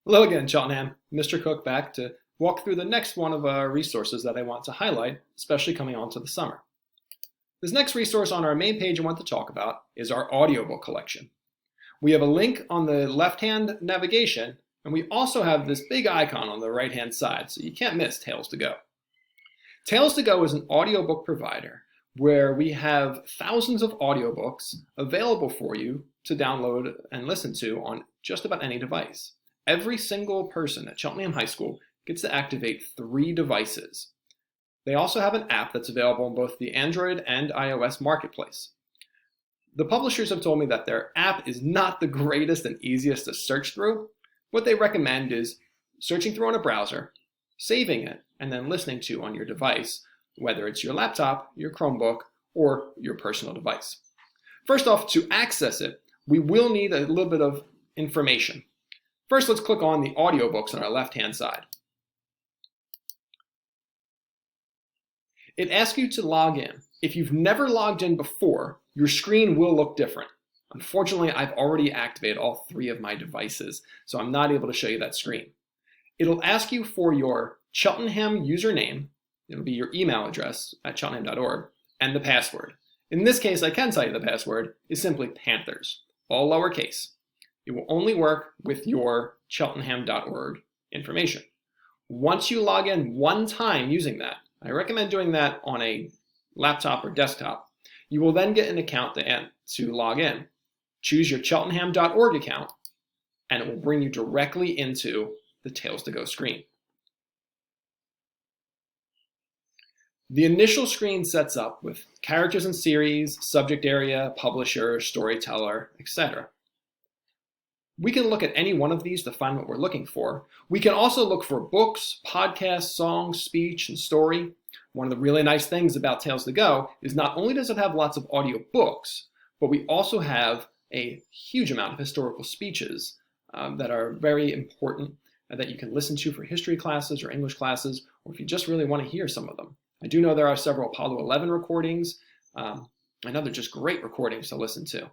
Hello again, Cheltenham. Mr. Cook back to walk through the next one of our resources that I want to highlight, especially coming on to the summer. This next resource on our main page I want to talk about is our audiobook collection. We have a link on the left-hand navigation, and we also have this big icon on the right-hand side, so you can't miss Tales2Go. Tales2Go is an audiobook provider where we have thousands of audiobooks available for you to download and listen to on just about any device. Every single person at Cheltenham High School gets to activate 3 devices. They also have an app that's available on both the Android and iOS marketplace. The publishers have told me that their app is not the greatest and easiest to search through. What they recommend is searching through on a browser, saving it, and then listening to on your device, whether it's your laptop, your Chromebook, or your personal device. First off, to access it, we will need a little bit of information. First, let's click on the audiobooks on our left-hand side. It asks you to log in. If you've never logged in before, your screen will look different. Unfortunately, I've already activated all 3 of my devices, so I'm not able to show you that screen. It'll ask you for your Cheltenham username. It'll be your email address at cheltenham.org, and the password. In this case, I can tell you the password is simply Panthers, all lowercase. It will only work with your cheltenham.org information. Once you log in one time using that, I recommend doing that on a laptop or desktop, you will then get an account to log in. Choose your cheltenham.org account, and it will bring you directly into the Tales2Go screen. The initial screen sets up with characters and series, subject area, publisher, storyteller, etc. We can look at any one of these to find what we're looking for. We can also look for books, podcasts, songs, speech, and story. One of the really nice things about Tales2Go is not only does it have lots of audio books, but we also have a huge amount of historical speeches that are very important that you can listen to for history classes or English classes, or if you just really want to hear some of them. I do know there are several Apollo 11 recordings. I know they're just great recordings to listen to.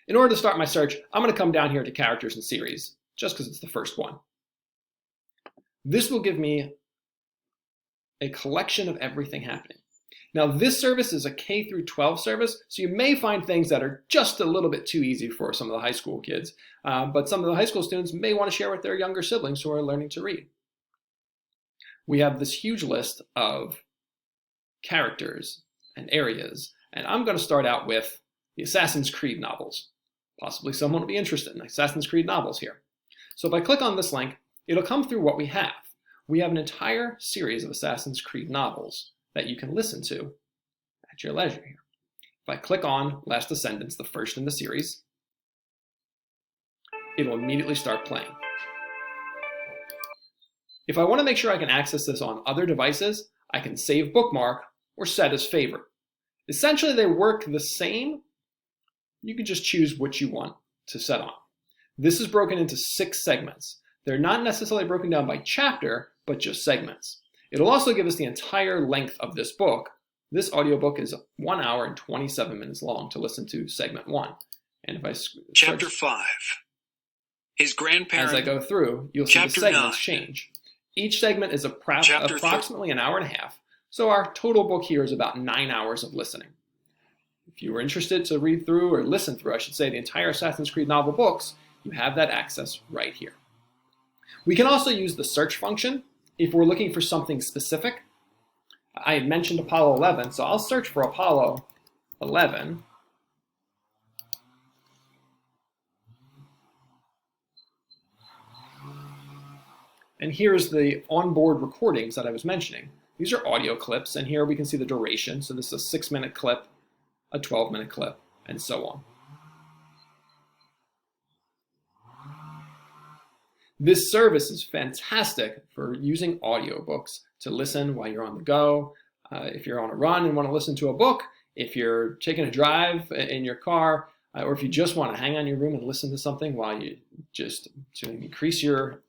In order to start my search, I'm going to come down here to characters and series, just because it's the first one. This will give me a collection of everything happening. Now, this service is a K through 12 service, so you may find things that are just a little bit too easy for some of the high school kids, but some of the high school students may want to share with their younger siblings who are learning to read. We have this huge list of characters and areas, and I'm going to start out with the Assassin's Creed novels. Possibly someone will be interested in Assassin's Creed novels here. So if I click on this link, it'll come through what we have. We have an entire series of Assassin's Creed novels that you can listen to at your leisure here. If I click on Last Descendants, the first in the series, it will immediately start playing. If I want to make sure I can access this on other devices, I can save bookmark or set as favorite. Essentially, they work the same. You can just choose which you want to set on. This is broken into 6 segments. They're not necessarily broken down by chapter, but just segments. It'll also give us the entire length of this book. This audiobook is 1 hour and 27 minutes long to listen to segment 1. And if I Chapter 5. His grandparents. As I go through, you'll see the segments change. Each segment is approximately an hour and a half, so our total book here is about 9 hours of listening. If you were interested to read through, or listen through, I should say, the entire Assassin's Creed novel books, you have that access right here. We can also use the search function if we're looking for something specific. I had mentioned Apollo 11, so I'll search for Apollo 11. And here's the onboard recordings that I was mentioning. These are audio clips, and here we can see the duration. So this is a 6-minute clip, a 12-minute clip, and so on. This service is fantastic for using audiobooks to listen while you're on the go. If you're on a run and want to listen to a book, if you're taking a drive in your car, or if you just want to hang out in your room and listen to something while you just to increase your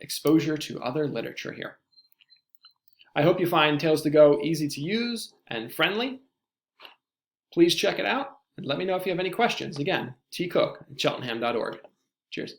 exposure to other literature here. I hope you find Tales2Go easy to use and friendly. Please check it out and let me know if you have any questions. Again, tcook@cheltenham.org. Cheers.